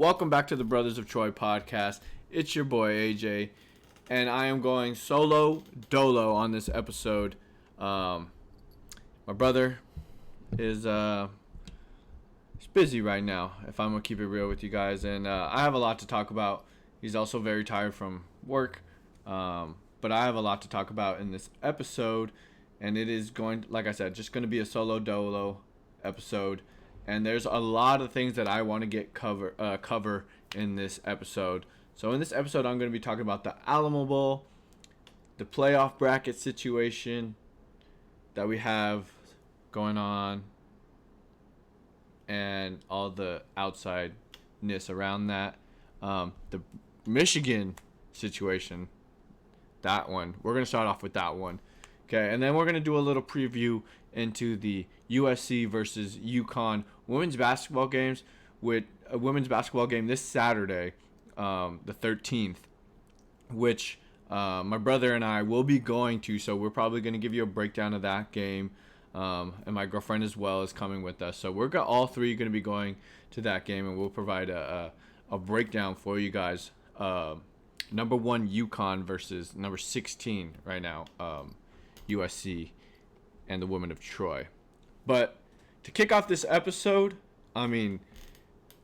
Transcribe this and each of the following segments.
Welcome back to the Brothers of Troy podcast. It's your boy AJ, and I am going solo dolo on this episode. My brother is he's busy right now, if I'm gonna keep it real with you guys, and I have a lot to talk about. He's also very tired from work, but I have a lot to talk about in this episode, and it is going, like I said, just going to be a solo dolo episode. And there's a lot of things that I want to get cover in this episode. So in this episode, I'm going to be talking about the Alamo Bowl, the playoff bracket situation that we have going on, and all the outsideness around that. The Michigan situation, that one. We're going to start off with that one. Okay, and then we're going to do a little preview into the USC versus UConn women's basketball games, with a women's basketball game this Saturday, the 13th, which my brother and I will be going to. So we're probably going to give you a breakdown of that game, and my girlfriend as well is coming with us. So we're all three going to be going to that game, and we'll provide a breakdown for you guys. Number 1 UConn versus number 16 right now, USC and the women of Troy. But to kick off this episode, I mean,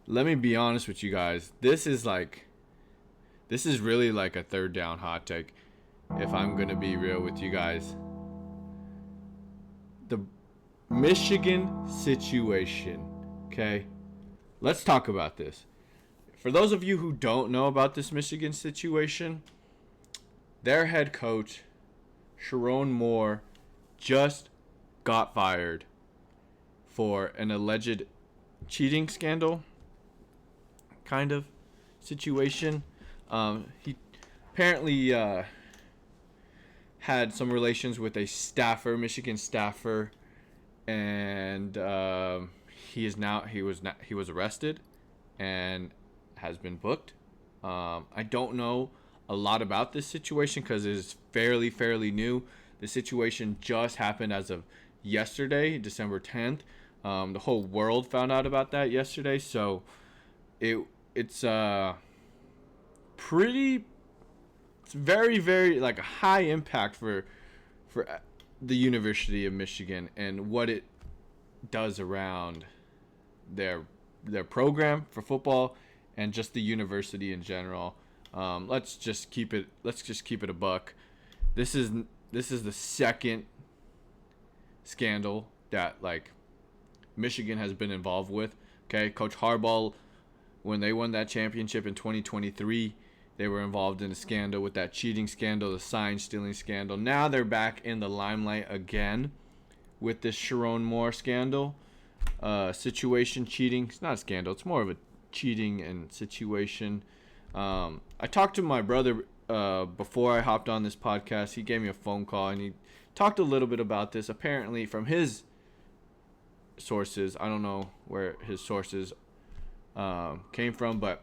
let me be honest with you guys. This is really like a third down hot take, if I'm going to be real with you guys. The Michigan situation, okay? Let's talk about this. For those of you who don't know about this Michigan situation, their head coach, Sharon Moore, just got fired for an alleged cheating scandal kind of situation. He apparently had some relations with a staffer, Michigan staffer, and he was arrested and has been booked. I don't know a lot about this situation because it is fairly new. The situation just happened as of yesterday, December 10th. The whole world found out about that yesterday, so it's very like a high impact for the University of Michigan and what it does around their program for football and just the university in general. Let's just keep it a buck. This is the second scandal that Michigan has been involved with. Okay, Coach Harbaugh, when they won that championship in 2023, they were involved in a scandal with that cheating scandal, the sign stealing scandal. Now they're back in the limelight again with this Sharon Moore scandal situation. Cheating, it's not a scandal, it's more of a cheating and situation. I talked to my brother before I hopped on this podcast. He gave me a phone call and he talked a little bit about this. Apparently from his sources, I don't know where his sources came from, but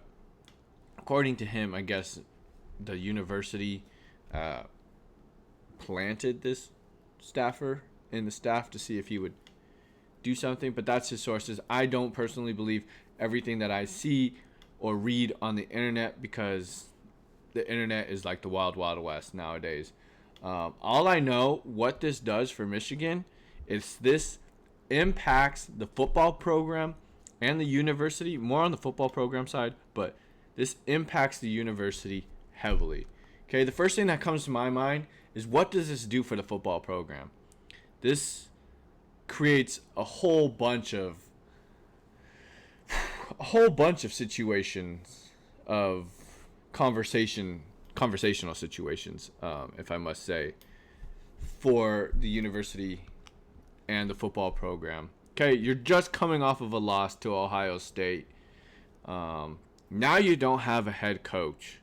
according to him, I guess the university planted this staffer in the staff to see if he would do something, but that's his sources. I don't personally believe everything that I see or read on the internet, because the internet is like the wild west nowadays. All I know what this does for Michigan is this impacts the football program and the university, more on the football program side, but this impacts the university heavily. Okay, the first thing that comes to my mind is, what does this do for the football program? This creates a whole bunch of situations of conversational situations, if I must say, for the university and the football program. Okay, you're just coming off of a loss to Ohio State. Now you don't have a head coach.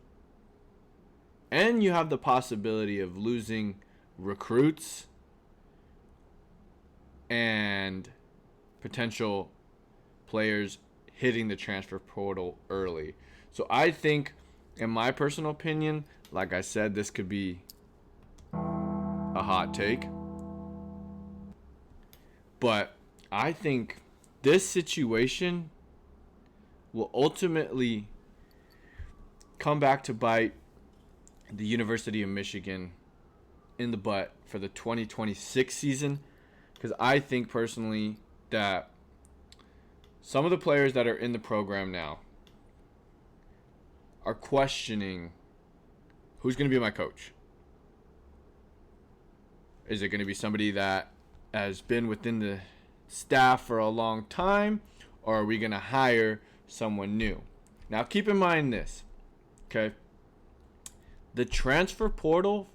And you have the possibility of losing recruits and potential players hitting the transfer portal early. So I think, in my personal opinion, like I said, this could be a hot take. But I think this situation will ultimately come back to bite the University of Michigan in the butt for the 2026 season, because I think personally that some of the players that are in the program now are questioning who's going to be my coach. Is it going to be somebody that has been within the staff for a long time, or are we going to hire someone new? Now, keep in mind this, okay? The transfer portal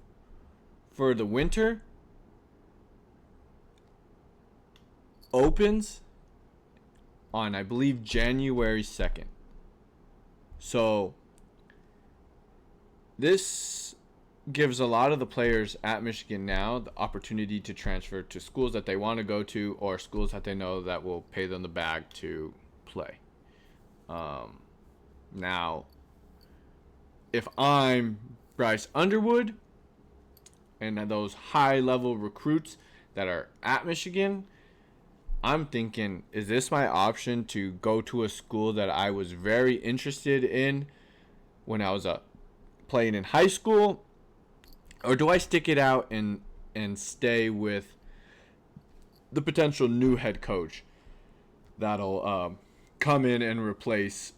for the winter opens on, I believe, January 2nd. So, this gives a lot of the players at Michigan now the opportunity to transfer to schools that they want to go to, or schools that they know that will pay them the bag to play. Now, if I'm Bryce Underwood and those high-level recruits that are at Michigan, I'm thinking, is this my option to go to a school that I was very interested in when I was playing in high school? Or do I stick it out and stay with the potential new head coach that'll come in and replace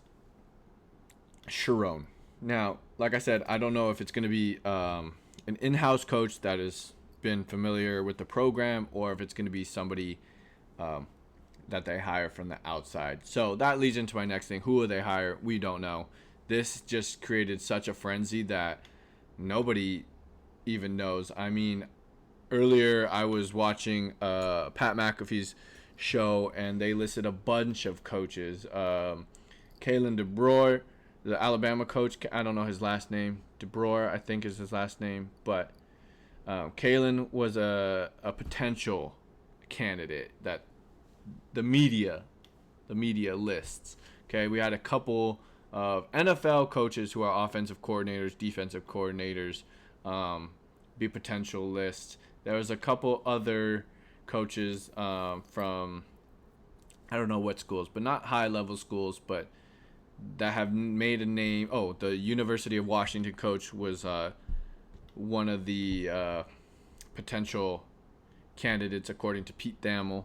Sharon? Now, like I said, I don't know if it's going to be an in-house coach that has been familiar with the program, or if it's going to be somebody that they hire from the outside. So that leads into my next thing. Who will they hire? We don't know. This just created such a frenzy that nobody even knows. I mean, earlier I was watching Pat McAfee's show, and they listed a bunch of coaches. Kalen DeBoer, the Alabama coach, I don't know his last name. DeBoer, I think, is his last name. But Kalen was a potential candidate that the media lists. Okay, we had a couple of NFL coaches who are offensive coordinators, defensive coordinators, be potential lists. There was a couple other coaches from, I don't know what schools, but not high-level schools, but that have made a name. Oh, the University of Washington coach was one of the potential candidates, according to Pete Thamel.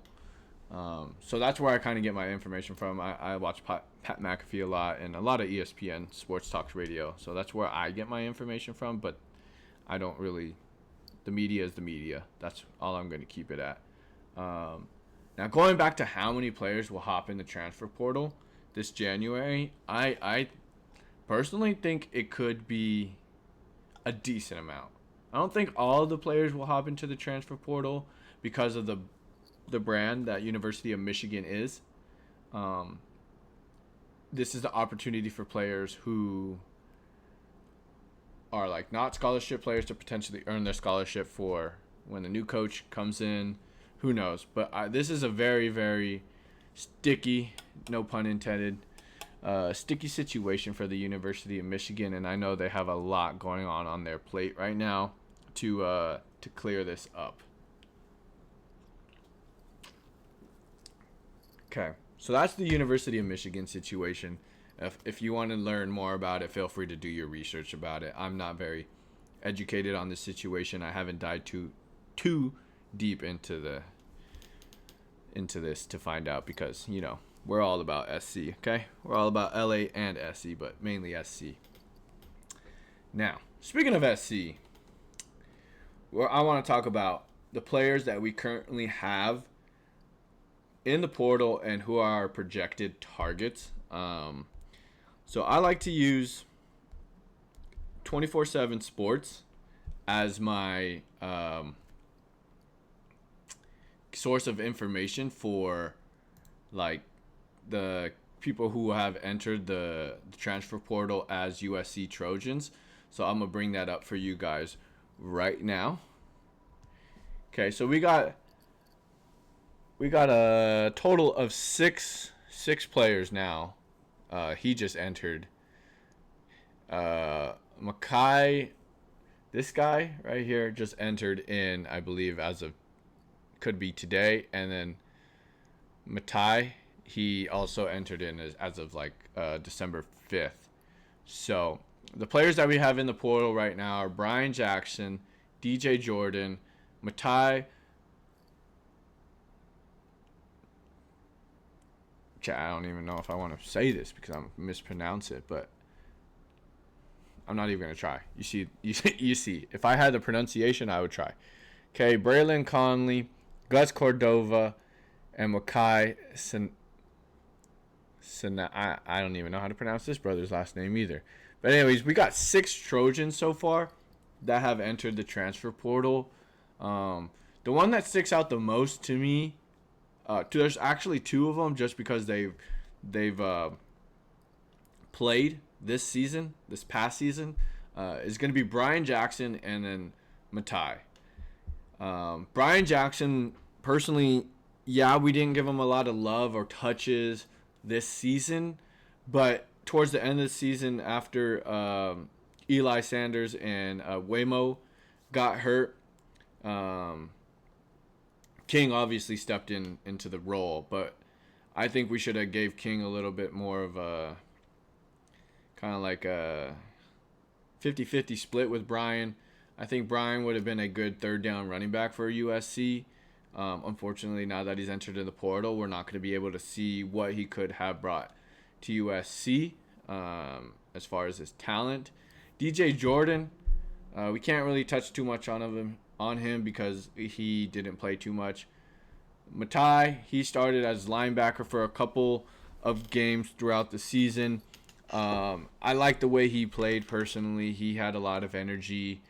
So that's where I kind of get my information from. I watch Pat McAfee a lot, and a lot of ESPN Sports Talk Radio. So that's where I get my information from, but I don't really. The media is the media. That's all I'm going to keep it at. Now, going back to how many players will hop in the transfer portal this January, I personally think it could be a decent amount. I don't think all of the players will hop into the transfer portal because of the brand that University of Michigan is. This is the opportunity for players who are like not scholarship players to potentially earn their scholarship for when the new coach comes in. Who knows? But this is a very, very sticky, no pun intended, sticky situation for the University of Michigan, and I know they have a lot going on their plate right now to clear this up. Okay, so that's the University of Michigan situation. If you want to learn more about it, feel free to do your research about it. I'm not very educated on this situation. I haven't dived too deep into this to find out, because we're all about SC. Okay, we're all about LA and SC, but mainly SC. Now, speaking of SC, I want to talk about the players that we currently have in the portal and who are our projected targets. So I like to use 24/7 Sports as my source of information for like the people who have entered the transfer portal as USC Trojans. So I'm gonna bring that up for you guys right now. Okay, so we got a total of six players now. He just entered. Makai, this guy right here, just entered in, I believe, as of could be today. And then Matai, he also entered in as of like December 5th. So the players that we have in the portal right now are Brian Jackson, DJ Jordan, Matai. I don't even know if I want to say this because I'm mispronounce it, but I'm not even gonna try. You see. If I had the pronunciation, I would try. Okay, Braylon Conley, Gus Cordova, and Makai I don't even know how to pronounce this brother's last name either. But anyways, we got 6 Trojans so far that have entered the transfer portal. The one that sticks out the most to me, there's actually 2 of them just because they've played this past season, is going to be Brian Jackson and then Matai. Brian Jackson, personally, yeah, we didn't give him a lot of love or touches this season, but towards the end of the season, after Eli Sanders and Waymo got hurt, King obviously stepped into the role, but I think we should have gave King a little bit more of a kind of like a 50-50 split with Brian. I think Brian would have been a good third down running back for USC. Unfortunately, now that he's entered in the portal, we're not going to be able to see what he could have brought to USC as far as his talent. DJ Jordan, we can't really touch too much on him because he didn't play too much. Matai, he started as linebacker for a couple of games throughout the season. I like the way he played personally. He had a lot of energy,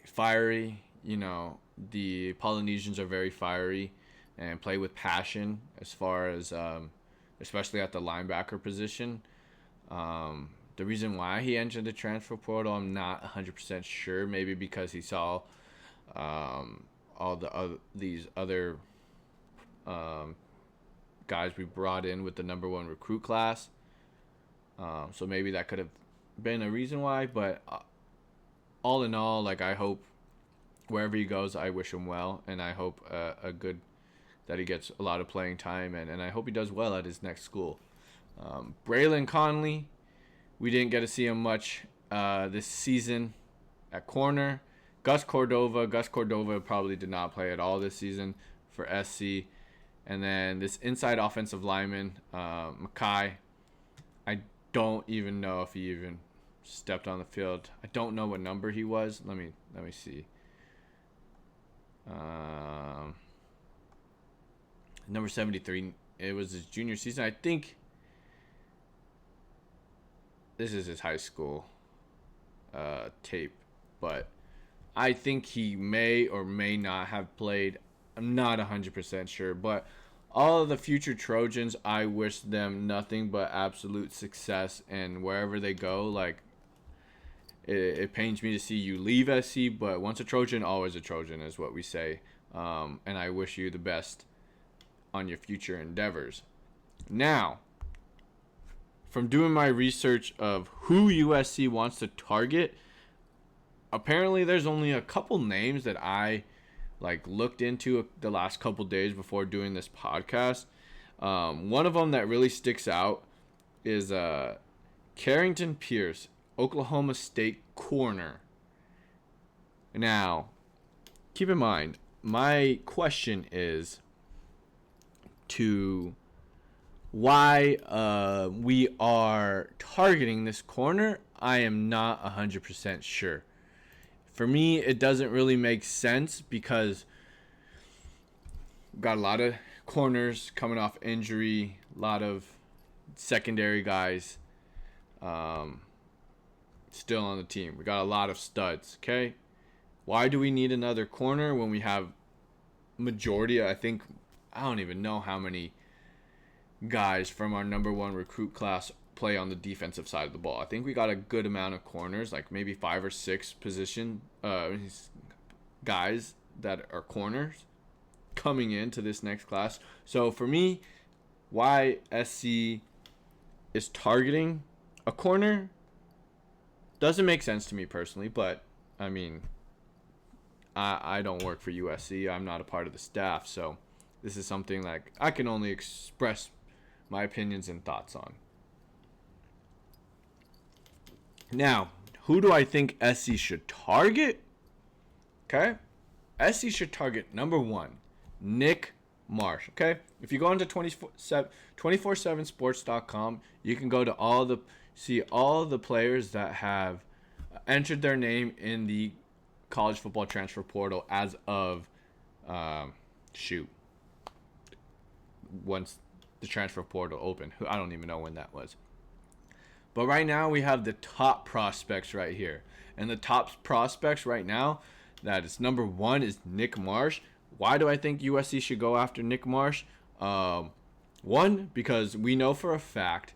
fiery. You know, the Polynesians are very fiery and play with passion as far as, especially at the linebacker position. The reason why he entered the transfer portal, I'm not 100% sure. Maybe because he saw all these other guys we brought in with the number 1 recruit class. So maybe that could have been a reason why. But all in all, like, I hope wherever he goes, I wish him well, and I hope that he gets a lot of playing time, and I hope he does well at his next school. Braylon Conley, we didn't get to see him much this season at corner. Gus Cordova probably did not play at all this season for SC. And then this inside offensive lineman, Makai, I don't even know if he even stepped on the field. I don't know what number he was. Let me see. Number 73. It was his junior season. I think this is his high school tape, but I think he may or may not have played. I'm not 100% sure, but all of the future Trojans, I wish them nothing but absolute success, and wherever they go, like, it pains me to see you leave SC, but once a Trojan, always a Trojan is what we say, and I wish you the best on your future endeavors. Now, from doing my research of who USC wants to target, apparently there's only a couple names that I looked into the last couple days before doing this podcast. One of them that really sticks out is Carrington Pierce, Oklahoma State corner. Now, keep in mind, my question is to why we are targeting this corner. I am not 100% sure. For me, it doesn't really make sense because we've got a lot of corners coming off injury, a lot of secondary guys still on the team. We got a lot of studs, okay? Why do we need another corner when we have majority? I don't even know how many guys from our number 1 recruit class play on the defensive side of the ball. I think we got a good amount of corners, like maybe 5 or 6 position guys that are corners coming into this next class. So for me, why SC is targeting a corner doesn't make sense to me personally, but I mean, I don't work for USC. I'm not a part of the staff, so this is something like I can only express my opinions and thoughts on. Now, who do I think SC should target? Okay, SC should target number one, Nick Marsh. Okay, if you go into 247sports.com, you can go to see all the players that have entered their name in the college football transfer portal as of once the transfer portal opened. I don't even know when that was. But right now we have the top prospects right here. And the top prospects right now, that is number one, is Nick Marsh. Why do I think USC should go after Nick Marsh? One, because we know for a fact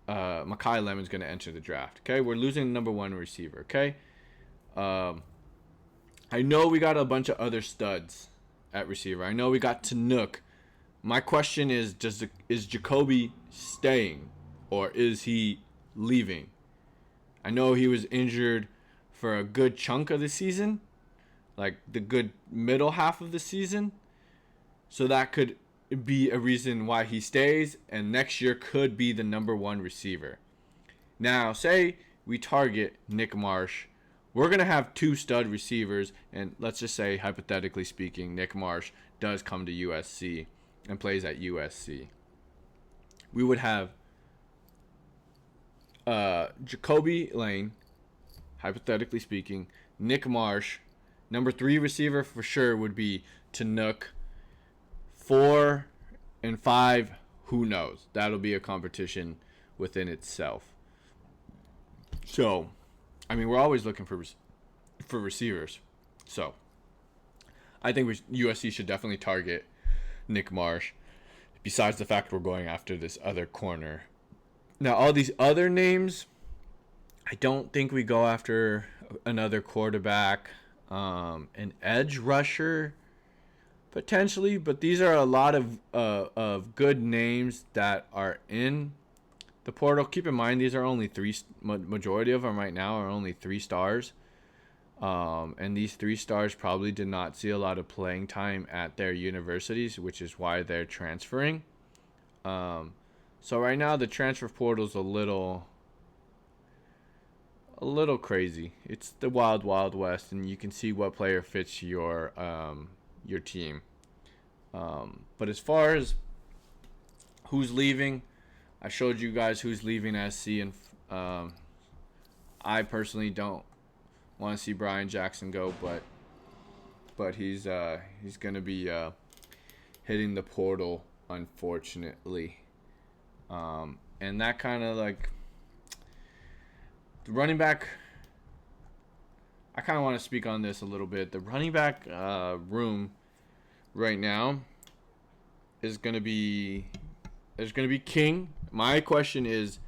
Makai Lemon's going to enter the draft. Okay, we're losing the number one receiver. Okay, I know we got a bunch of other studs at receiver. I know we got Tanook. My question is Jacoby staying or is he leaving? I know he was injured for a good chunk of the season, like the good middle half of the season. So that could be a reason why he stays and next year could be the number one receiver. Now, say we target Nick Marsh. We're going to have two stud receivers, and let's just say, hypothetically speaking, Nick Marsh does come to USC and plays at USC. We would have Jacoby Lane, hypothetically speaking, Nick Marsh. Number three receiver for sure would be Tanook. 4 and 5, who knows? That'll be a competition within itself. So, I mean, we're always looking for receivers. So, I think USC should definitely target Nick Marsh. Besides the fact we're going after this other corner. Now, all these other names, I don't think we go after another quarterback, an edge rusher, potentially. But these are a lot of good names that are in the portal. Keep in mind, these are only majority of them right now are only 3 stars. And these 3 stars probably did not see a lot of playing time at their universities, which is why they're transferring. So right now the transfer portal is a little crazy. It's the wild west, and you can see what player fits your team. But as far as who's leaving, I showed you guys who's leaving SC, and I personally don't want to see Brian Jackson go, but he's gonna be hitting the portal, unfortunately. And that kind of like the running back. I kind of want to speak on this a little bit. The running back room right now is gonna be king. My question is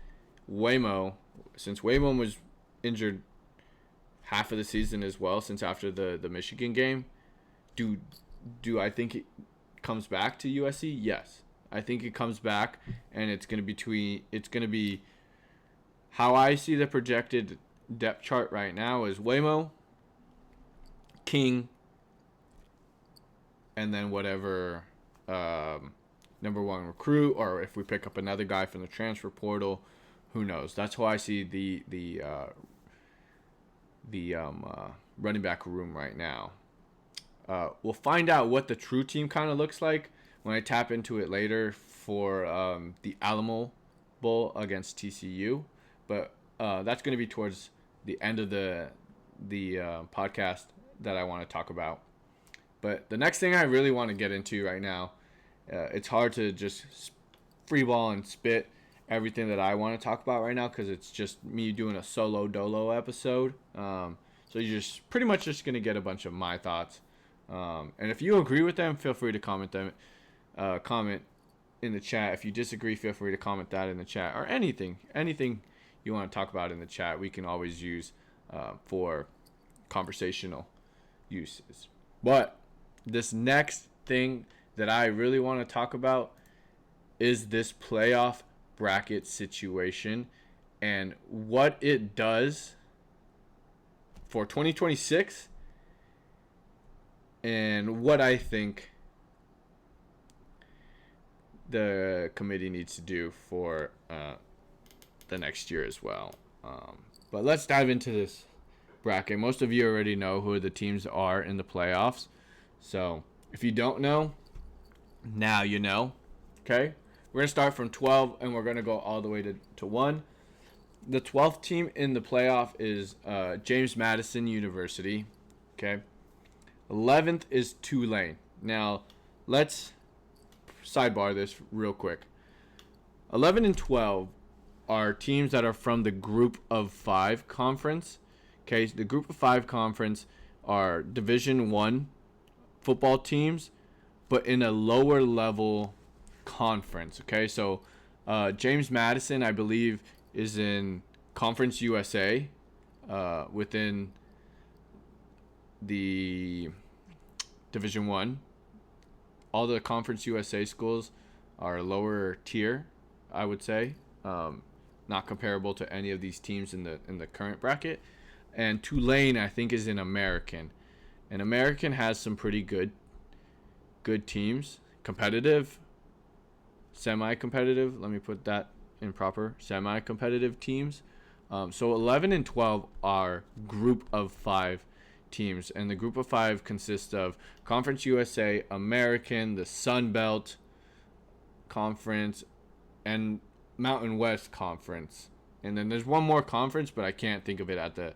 Waymo, since Waymo was injured half of the season as well, since after the Michigan game, do I think it comes back to USC? Yes, I think it comes back, and it's gonna be how I see the projected depth chart right now is Waymo, King, and then whatever number one recruit, or if we pick up another guy from the transfer portal, who knows? That's how I see the running back room right now. We'll find out what the true team kind of looks like when I tap into it later for the Alamo Bowl against TCU. But that's going to be towards the end of the podcast that I want to talk about. But the next thing I really want to get into right now, it's hard to just free ball and spit everything that I want to talk about right now because it's just me doing a solo dolo episode. So you're just pretty much just going to get a bunch of my thoughts. And if you agree with them, feel free to comment in the chat. If you disagree, feel free to comment that in the chat, or anything you want to talk about in the chat. We can always use for conversational uses. But this next thing that I really want to talk about is this playoff bracket situation and what it does for 2026 and what I think the committee needs to do for the next year as well. But let's dive into this bracket. Most of you already know who the teams are in the playoffs. So if you don't know, now you know. Okay? We're going to start from 12 and we're going to go all the way to 1. The 12th team in the playoff is James Madison University. Okay? 11th is Tulane. Now, let's sidebar this real quick. 11 and 12 are teams that are from the Group of 5 conference. Okay, the Group of 5 conference are Division 1 football teams, but in a lower level conference. Okay, so James Madison, I believe, is in Conference USA within the Division 1. All the Conference USA schools are lower tier, I would say. Not comparable to any of these teams in the current bracket. And Tulane, I think, is in American. And American has some pretty good teams. Competitive, semi-competitive. Let me put that in proper. Semi-competitive teams. So 11 and 12 are Group of 5 teams. And the Group of 5 consists of Conference USA, American, the Sun Belt Conference, and Mountain West Conference. And then there's one more conference, but I can't think of it at the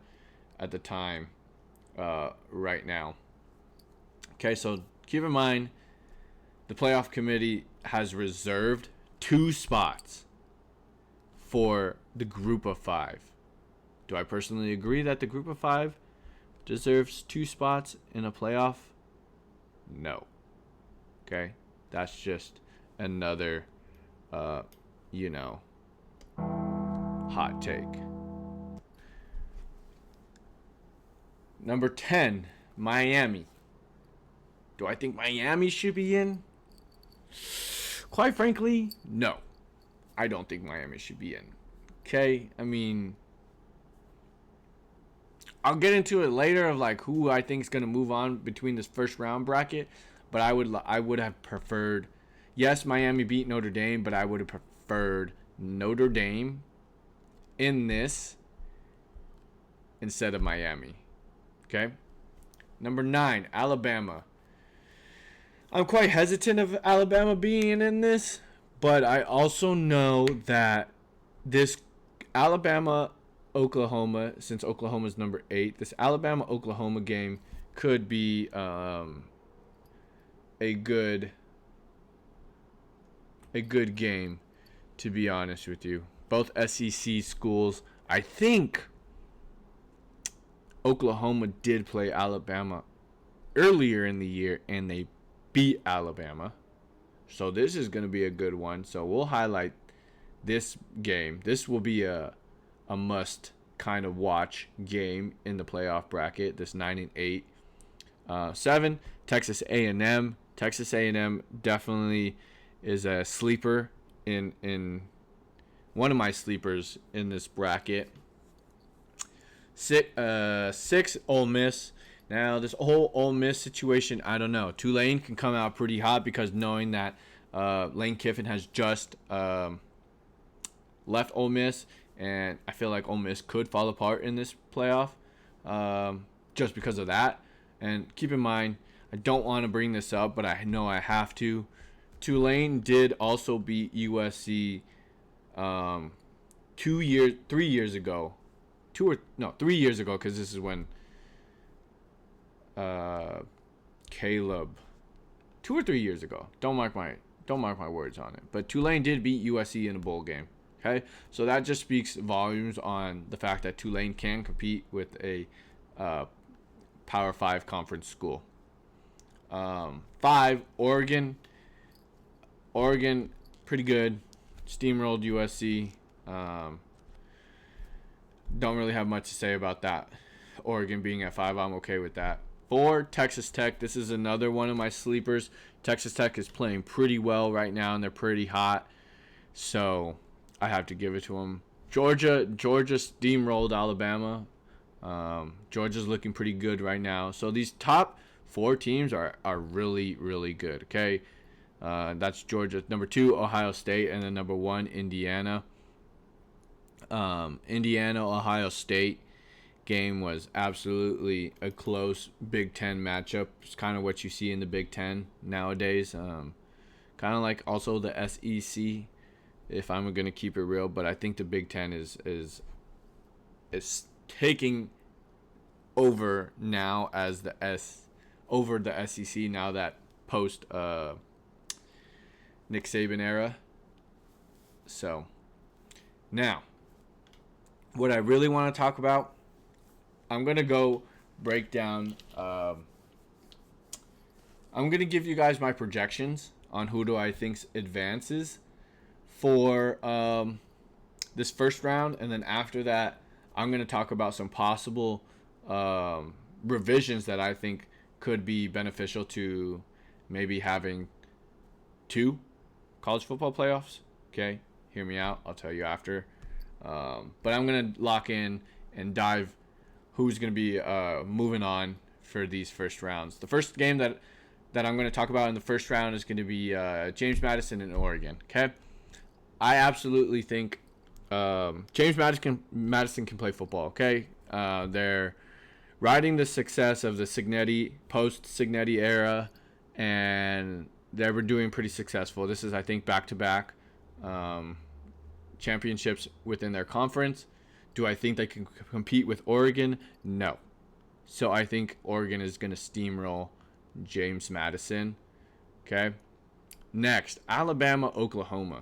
time right now. Okay, so keep in mind the playoff committee has reserved 2 spots for the Group of 5. Do I personally agree that the Group of 5 deserves 2 spots in a playoff? No. Okay, that's just another hot take. Number 10, Miami. Do I think Miami should be in? Quite frankly, no. I don't think Miami should be in. Okay? I mean, I'll get into it later of like who I think is going to move on between this first round bracket, but I would have preferred, yes, Miami beat Notre Dame, but I would have preferred Notre Dame in this instead of Miami. Okay? Number 9, Alabama. I'm quite hesitant of Alabama being in this, but I also know that this Alabama-Oklahoma, since Oklahoma's number 8, this Alabama-Oklahoma game could be a good game, to be honest with you. Both SEC schools. I think Oklahoma did play Alabama earlier in the year, and they beat Alabama. So this is going to be a good one. So we'll highlight this game. This will be a must kind of watch game in the playoff bracket. This 9 and 8. 7, Texas A&M. Texas A&M definitely is a sleeper in one of my sleepers in this bracket. 6, Ole Miss. Now, this whole Ole Miss situation, I don't know. Tulane can come out pretty hot because knowing that Lane Kiffin has just left Ole Miss, and I feel like Ole Miss could fall apart in this playoff just because of that. And keep in mind, I don't want to bring this up, but I know I have to. Tulane did also beat USC 3 years ago. 3 years ago, because this is when Caleb, 2 or 3 years ago. Don't mark my words on it. But Tulane did beat USC in a bowl game. Okay, so that just speaks volumes on the fact that Tulane can compete with a Power 5 conference school. 5, Oregon. Oregon, pretty good. Steamrolled USC. Don't really have much to say about that. Oregon being at 5, I'm okay with that. 4, Texas Tech. This is another one of my sleepers. Texas Tech is playing pretty well right now, and they're pretty hot. So I have to give it to them. Georgia steamrolled Alabama. Georgia's looking pretty good right now. So these top 4 teams are really, really good, okay? That's Georgia. Number 2, Ohio State, and then number 1, Indiana. Indiana, Ohio State game was absolutely a close Big Ten matchup. It's kind of what you see in the Big Ten nowadays. Kind of like also the SEC, if I'm going to keep it real. But I think the Big Ten is taking over now as over the SEC now that post Nick Saban era. So now, what I really want to talk about, I'm going to go break down. I'm going to give you guys my projections on who do I think advances for this first round. And then after that, I'm going to talk about some possible revisions that I think could be beneficial to maybe having 2 college football playoffs. Okay, hear me out. I'll tell you after. But I'm going to lock in and dive who's going to be moving on for these first rounds. The first game that I'm going to talk about in the first round is going to be James Madison in Oregon. Okay, I absolutely think James Madison can play football. Okay, they're riding the success of the post-Signetti era, and they were doing pretty successful. This is, I think, back-to-back championships within their conference. Do I think they can compete with Oregon? No. So I think Oregon is going to steamroll James Madison. Okay. Next, Alabama, Oklahoma.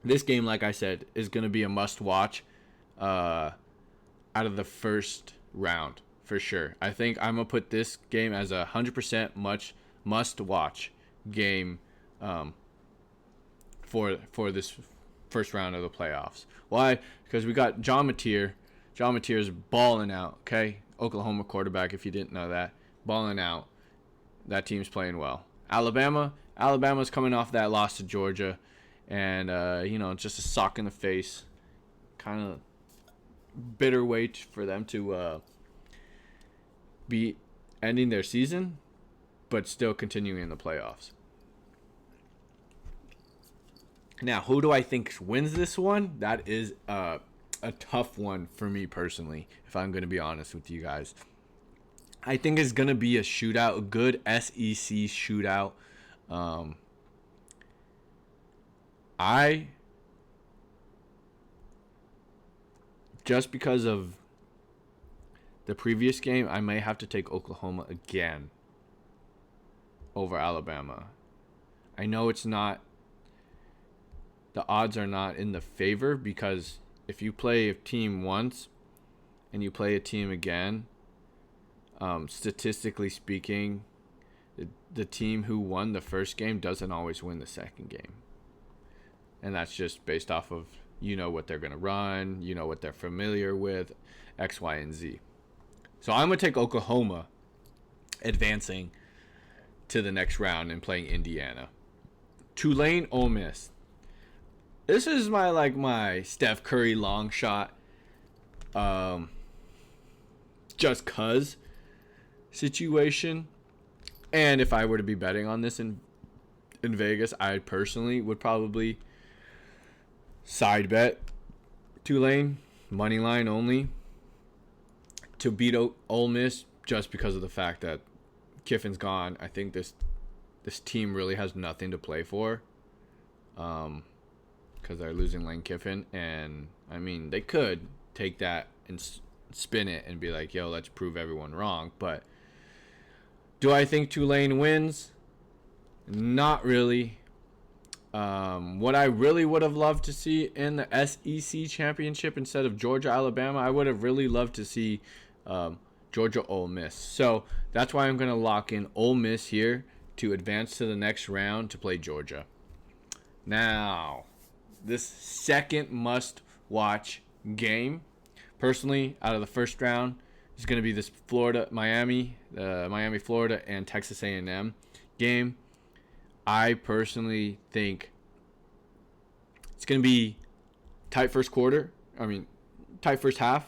This game, like I said, is going to be a must-watch out of the first round for sure. I think I'm going to put this game as a 100% must-watch game for this first round of the playoffs. Why? Because we got John Mateer. John Mateer's balling out, okay? Oklahoma quarterback, if you didn't know that. Balling out. That team's playing well. Alabama's coming off that loss to Georgia. And, just a sock in the face. Kind of bitter way for them to be ending their season, but still continuing in the playoffs. Now, who do I think wins this one? That is a tough one for me personally, if I'm going to be honest with you guys. I think it's going to be a shootout, a good SEC shootout. Just because of the previous game, I may have to take Oklahoma again over Alabama. I know it's not, the odds are not in the favor, because if you play a team once and you play a team again, statistically speaking, the team who won the first game doesn't always win the second game. And that's just based off of, what they're going to run, what they're familiar with, X, Y, and Z. So I'm going to take Oklahoma advancing to the next round and playing Indiana. Tulane, Ole Miss. This is my Steph Curry long shot, just cause situation. And if I were to be betting on this in Vegas, I personally would probably side bet Tulane, money line only, to beat Ole Miss, just because of the fact that Kiffin's gone. I think this team really has nothing to play for. Because they're losing Lane Kiffin, and I mean, they could take that and spin it and be like, yo, let's prove everyone wrong. But do I think Tulane wins? Not really. What I really would have loved to see in the SEC championship instead of Georgia, Alabama, I would have really loved to see Georgia, Ole Miss. So that's why I'm going to lock in Ole Miss here to advance to the next round to play Georgia. Now, this second must-watch game, personally, out of the first round, is going to be this Miami, Florida, and Texas A&M game. I personally think it's going to be tight first half,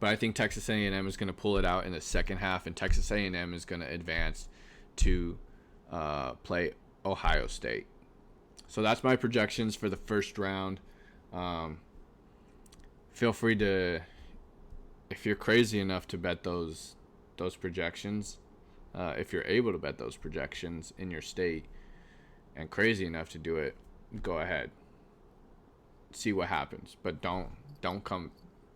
but I think Texas A&M is going to pull it out in the second half, and Texas A&M is going to advance to play Ohio State. So that's my projections for the first round. Feel free to, if you're crazy enough to bet those projections, if you're able to bet those projections in your state and crazy enough to do it, go ahead. See what happens, but don't come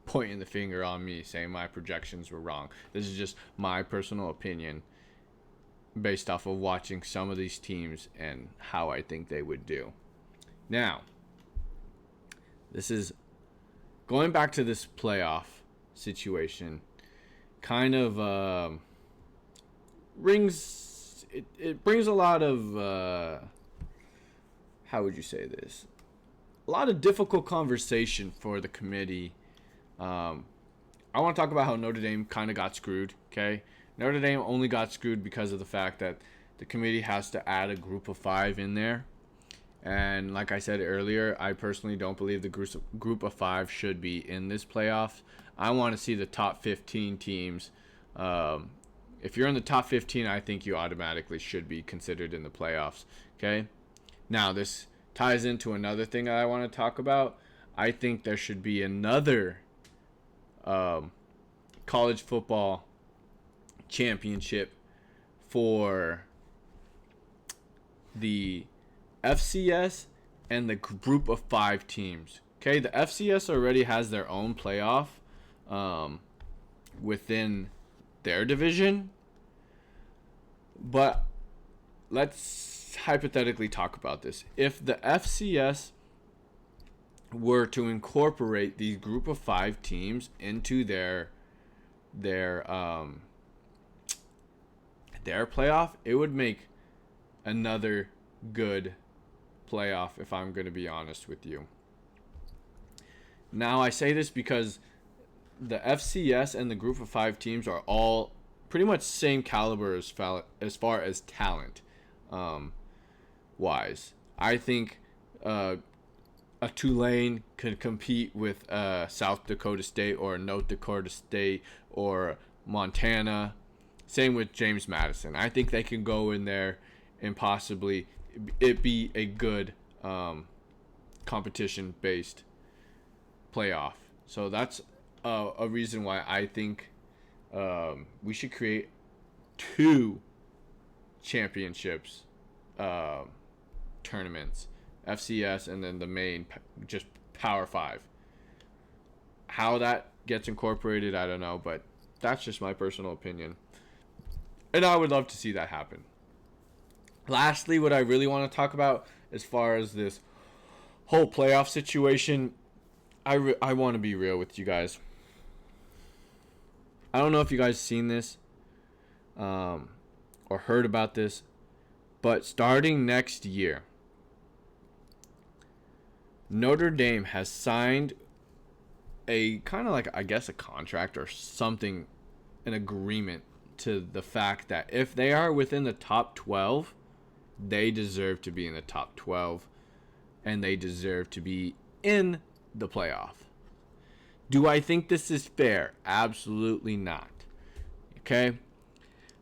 pointing the finger on me saying my projections were wrong. This is just my personal opinion based off of watching some of these teams and how I think they would do. Now, this is going back to this playoff situation. Kind of brings it brings a lot of how would you say this? A lot of difficult conversation for the committee. I want to talk about how Notre Dame kind of got screwed. Okay, Notre Dame only got screwed because of the fact that the committee has to add a group of 5 in there. And like I said earlier, I personally don't believe the group of 5 should be in this playoff. I want to see the top 15 teams. If you're in the top 15, I think you automatically should be considered in the playoffs. Okay? Now, this ties into another thing that I want to talk about. I think there should be another college football championship for the FCS and the group of 5 teams. Okay, the FCS already has their own playoff within their division, but let's hypothetically talk about this. If the FCS were to incorporate these group of 5 teams into their playoff, it would make another good playoff, if I'm going to be honest with you. Now, I say this because the FCS and the group of 5 teams are all pretty much same caliber as far as talent wise. I think a Tulane could compete with South Dakota State or North Dakota State or Montana. Same with James Madison. I think they can go in there and possibly it be a good competition-based playoff. So that's a reason why I think we should create 2 championships tournaments, FCS and then the main just Power 5. How that gets incorporated, I don't know, but that's just my personal opinion. And I would love to see that happen. Lastly, what I really want to talk about as far as this whole playoff situation, I want to be real with you guys. I don't know if you guys seen this or heard about this, but starting next year, Notre Dame has signed a kind of like, I guess, a contract or something, an agreement to the fact that if they are within the top 12, they deserve to be in the top 12 and they deserve to be in the playoff. Do I think this is fair? Absolutely not. Okay?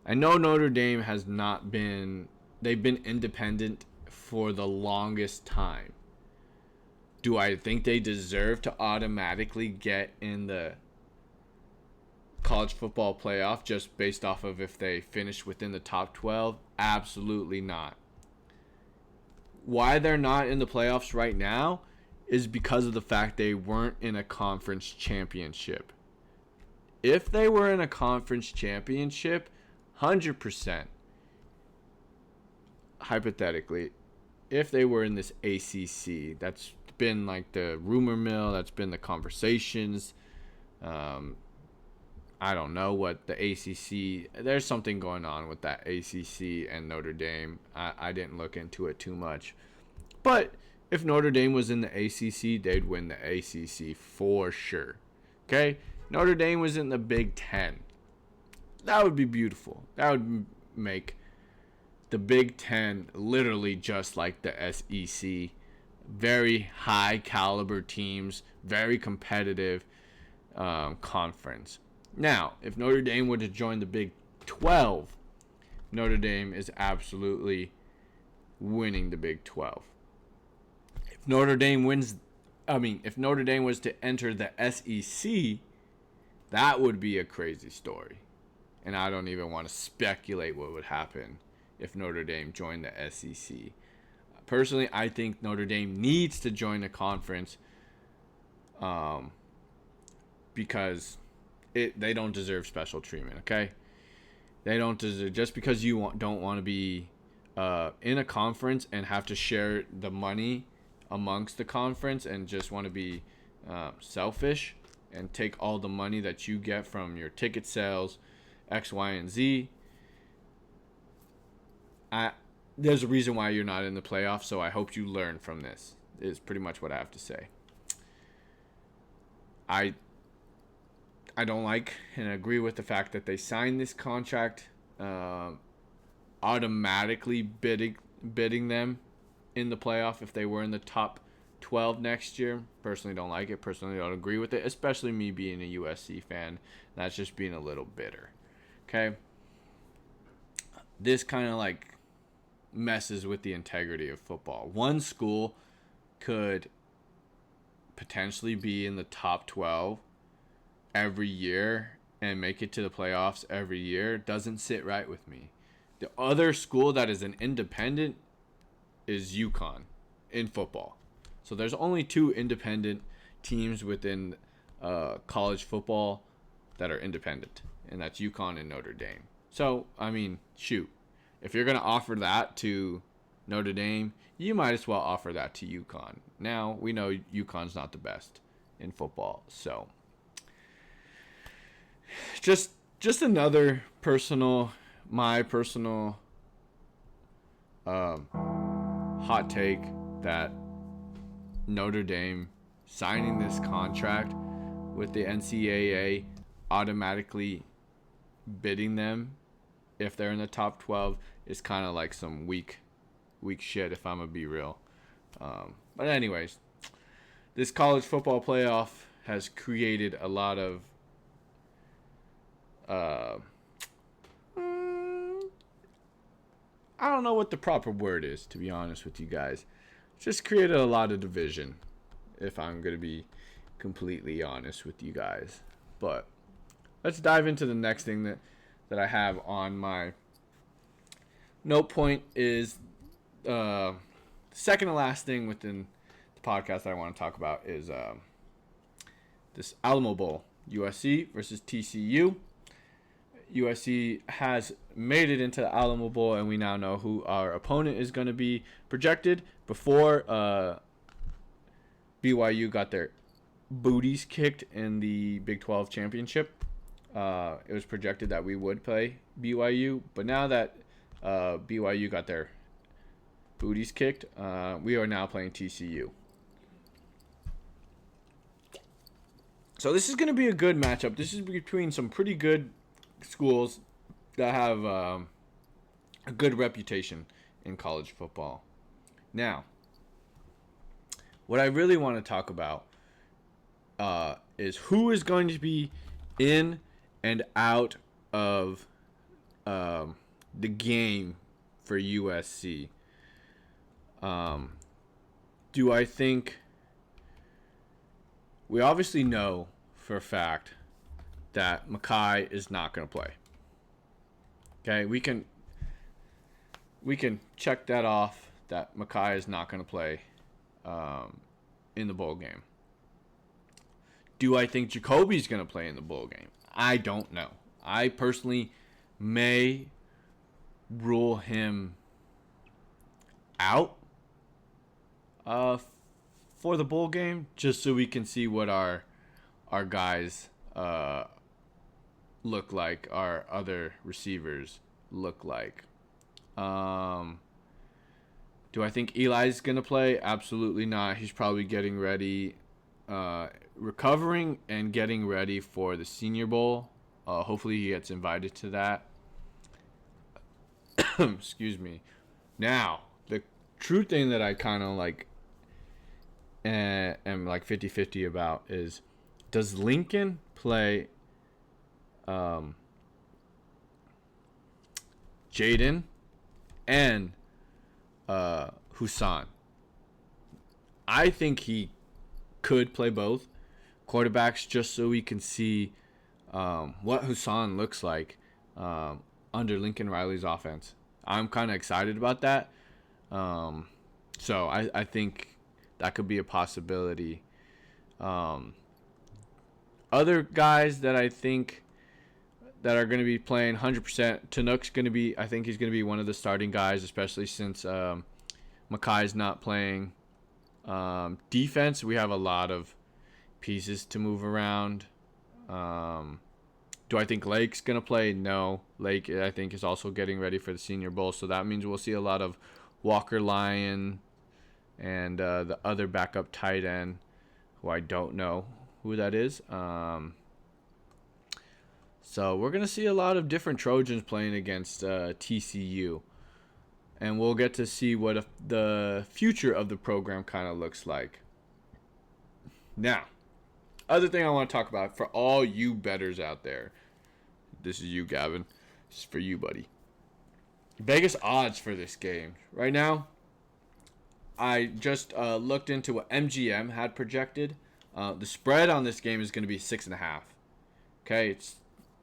I know Notre Dame has not been, they've been independent for the longest time. Do I think they deserve to automatically get in the college football playoff just based off of if they finish within the top 12? Absolutely not. Why they're not in the playoffs right now is because of the fact they weren't in a conference championship. If they were in a conference championship, 100%, hypothetically, if they were in this ACC, that's been like the rumor mill, that's been the conversations. I don't know what the ACC, there's something going on with that ACC and Notre Dame. I didn't look into it too much. But if Notre Dame was in the ACC, they'd win the ACC for sure. Okay? Notre Dame was in the Big Ten. That would be beautiful. That would make the Big Ten literally just like the SEC. Very high caliber teams, very competitive conference. Now, if Notre Dame were to join the Big 12, Notre Dame is absolutely winning the Big 12. If Notre Dame was to enter the SEC, that would be a crazy story. And I don't even want to speculate what would happen if Notre Dame joined the SEC. Personally, I think Notre Dame needs to join the conference because they don't deserve special treatment, okay? They don't deserve, just because you don't want to be in a conference and have to share the money amongst the conference and just want to be selfish and take all the money that you get from your ticket sales, X, Y, and Z. There's a reason why you're not in the playoffs, so I hope you learn from this, is pretty much what I have to say. I don't like and agree with the fact that they signed this contract automatically bidding them in the playoff if they were in the top 12 next year. Personally don't like it. Personally don't agree with it, especially me being a USC fan. That's just being a little bitter. Okay? This kind of like messes with the integrity of football. One school could potentially be in the top 12 every year and make it to the playoffs every year. Doesn't sit right with me. The other school that is an independent is UConn in football. So there's only two independent teams within college football that are independent, and that's UConn and Notre Dame. So, I mean, shoot. If you're going to offer that to Notre Dame, you might as well offer that to UConn. Now, we know UConn's not the best in football. So, just another my personal hot take that Notre Dame signing this contract with the NCAA automatically bidding them if they're in the top 12 is kind of like some weak shit, if I'm gonna be real. But anyways, this college football playoff has created a lot of I don't know what the proper word is, to be honest with you guys. Just created a lot of division, if I'm going to be completely honest with you guys. But let's dive into the next thing that I have on my note point is second to last thing within the podcast that I want to talk about is this Alamo Bowl, USC versus TCU. USC has made it into the Alamo Bowl, and we now know who our opponent is going to be projected. Before BYU got their booties kicked in the Big 12 championship, it was projected that we would play BYU. But now that BYU got their booties kicked, we are now playing TCU. So this is going to be a good matchup. This is between some pretty good schools that have a good reputation in college football. Now, what I really want to talk about is who is going to be in and out of the game for USC. Do I think... We obviously know for a fact that Mackay is not going to play. Okay, we can check that off, that Mackay is not going to play in the bowl game. Do I think Jacoby's going to play in the bowl game? I don't know. I personally may rule him out for the bowl game, just so we can see what our guys look like, our other receivers look like. Do I think Eli's going to play? Absolutely not. He's probably getting ready, recovering and getting ready for the Senior Bowl. Hopefully he gets invited to that. Excuse me. Now, the true thing that I kind of like am like 50-50 about is, does Lincoln play Jaden and Husan. I think he could play both quarterbacks just so we can see what Husan looks like under Lincoln Riley's offense. I'm kind of excited about that. So I think that could be a possibility. Other guys that I think that are going to be playing 100%, Tanuk's going to be, I think he's going to be one of the starting guys, especially since Makai's not playing. Defense, we have a lot of pieces to move around. Do I think Lake's going to play? No. Lake, I think, is also getting ready for the Senior Bowl, so that means we'll see a lot of Walker Lyon and the other backup tight end, who I don't know who that is. So we're going to see a lot of different Trojans playing against TCU. And we'll get to see what the future of the program kind of looks like. Now, other thing I want to talk about for all you bettors out there. This is you, Gavin. This is for you, buddy. Vegas odds for this game. Right now, I just looked into what MGM had projected. The spread on this game is going to be 6.5. Okay,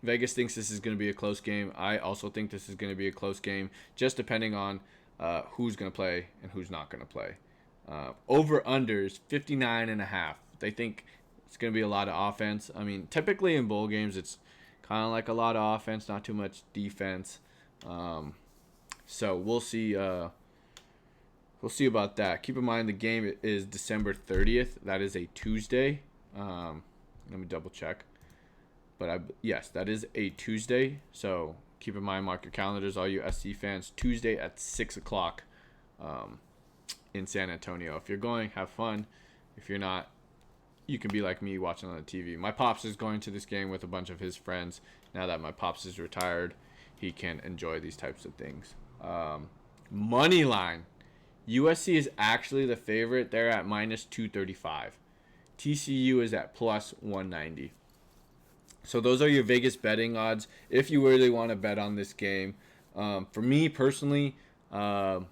Vegas thinks this is going to be a close game. I also think this is going to be a close game, just depending on who's going to play and who's not going to play. Over-unders, 59.5. They think it's going to be a lot of offense. I mean, typically in bowl games, it's kind of like a lot of offense, not too much defense. So we'll see. We'll see about that. Keep in mind the game is December 30th. That is a Tuesday. Let me double check. But yes, that is a Tuesday. So keep in mind, mark your calendars, all you SC fans. Tuesday at 6 o'clock in San Antonio. If you're going, have fun. If you're not, you can be like me watching on the TV. My pops is going to this game with a bunch of his friends. Now that my pops is retired, he can enjoy these types of things. Money line. USC is actually the favorite. They're at minus 235. TCU is at plus 190. So those are your Vegas betting odds if you really want to bet on this game. For me personally, if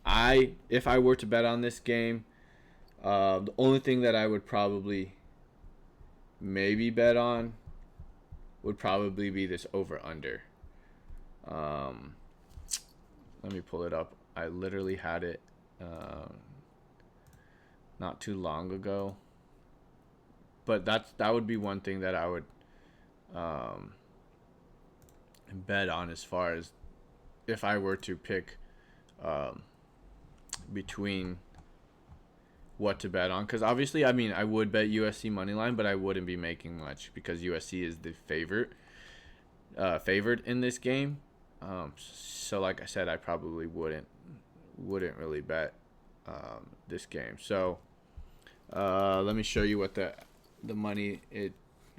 I were to bet on this game, the only thing that I would probably maybe bet on would probably be this over-under. Let me pull it up. I literally had it not too long ago. But that would be one thing that I would bet on as far as if I were to pick between what to bet on. Because obviously, I mean, I would bet USC money line, but I wouldn't be making much because USC is the favored in this game. So like I said, I probably wouldn't really bet this game. So let me show you what the money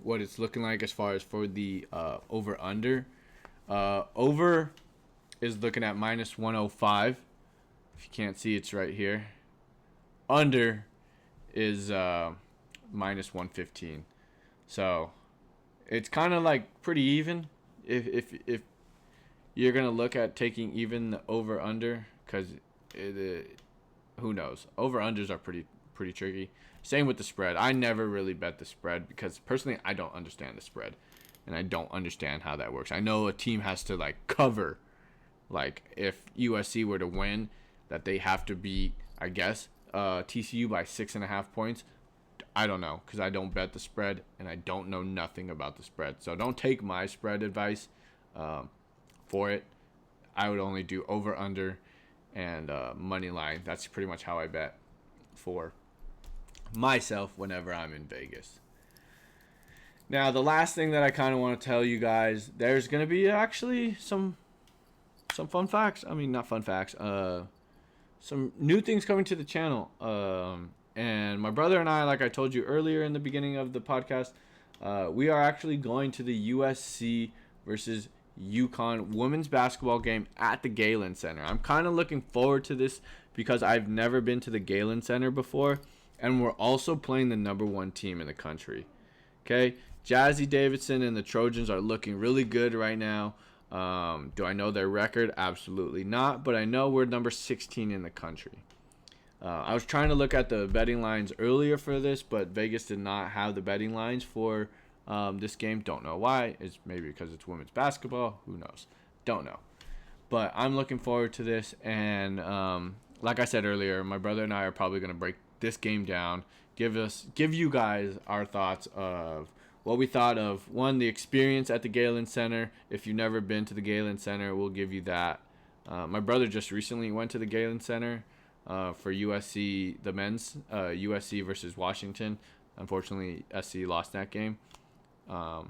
what it's looking like as far as for the over under. Over is looking at minus 105. If you can't see, it's right here. Under is minus 115. So it's kind of like pretty even. If you're gonna look at taking even the over under, because who knows? Over unders are pretty tricky. Same with the spread. I never really bet the spread because personally I don't understand the spread, and I don't understand how that works. I know a team has to like cover, like if USC were to win, that they have to beat, I guess, TCU by 6.5 points. I don't know because I don't bet the spread and I don't know nothing about the spread. So don't take my spread advice for it. I would only do over under and money line. That's pretty much how I bet for myself whenever I'm in Vegas. Now, the last thing that I kind of want to tell you guys, there's going to be actually some fun facts. I mean, not fun facts. Some new things coming to the channel. And my brother and I, like I told you earlier in the beginning of the podcast, we are actually going to the USC versus UConn women's basketball game at the Galen Center. I'm kind of looking forward to this because I've never been to the Galen Center before. And we're also playing the number 1 team in the country. Okay? Jazzy Davidson and the Trojans are looking really good right now. Do I know their record? Absolutely not. But I know we're number 16 in the country. I was trying to look at the betting lines earlier for this, but Vegas did not have the betting lines for this game. Don't know why. It's maybe because it's women's basketball. Who knows? Don't know. But I'm looking forward to this. And like I said earlier, my brother and I are probably going to break this game down. Give you guys our thoughts of what we thought of, one, the experience at the Galen Center. If you've never been to the Galen Center, we'll give you that. My brother just recently went to the Galen Center for USC, the men's, USC versus Washington. Unfortunately, SC lost that game. But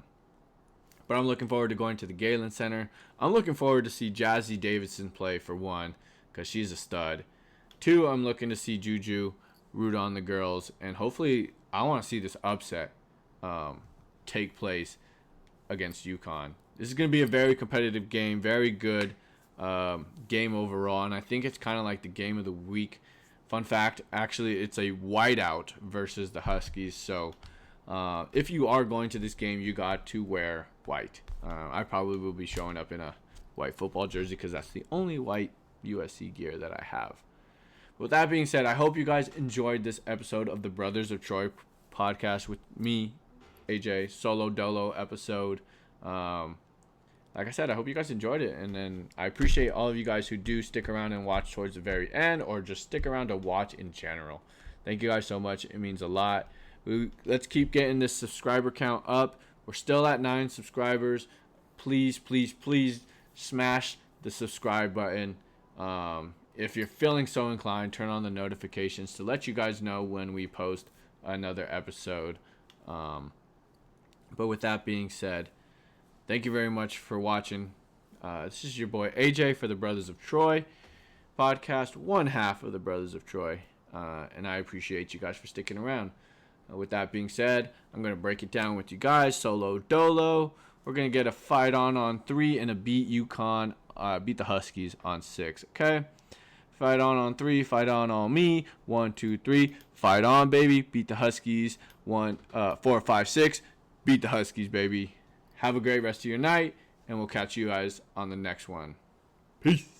I'm looking forward to going to the Galen Center. I'm looking forward to see Jazzy Davidson play, for one, because she's a stud. Two, I'm looking to see Juju root on the girls. And hopefully, I want to see this upset take place against UConn. This is going to be a very competitive game, very good game overall, and I think it's kind of like the game of the week. Fun fact, actually, it's a whiteout versus the Huskies, so if you are going to this game, you got to wear white. I probably will be showing up in a white football jersey because that's the only white USC gear that I have. With that being said, I hope you guys enjoyed this episode of the Brothers of Troy podcast with me, AJ, solo dolo episode. Like I said, I hope you guys enjoyed it, and then I appreciate all of you guys who do stick around and watch towards the very end, or just stick around to watch in general. Thank you guys so much. It means a lot. Let's keep getting this subscriber count up. We're still at 9 subscribers. Please, please, please smash the subscribe button. If you're feeling so inclined, turn on the notifications to let you guys know when we post another episode. But with that being said, thank you very much for watching. This is your boy AJ for the Brothers of Troy podcast, one half of the Brothers of Troy. And I appreciate you guys for sticking around. With that being said, I'm going to break it down with you guys. Solo dolo. We're going to get a fight on 3 and a beat UConn, beat the Huskies on 6. Okay? Fight on 3, fight on me. 1, 2, 3. Fight on, baby. Beat the Huskies. 4, 5, 6. Beat the Huskies, baby. Have a great rest of your night, and we'll catch you guys on the next one. Peace.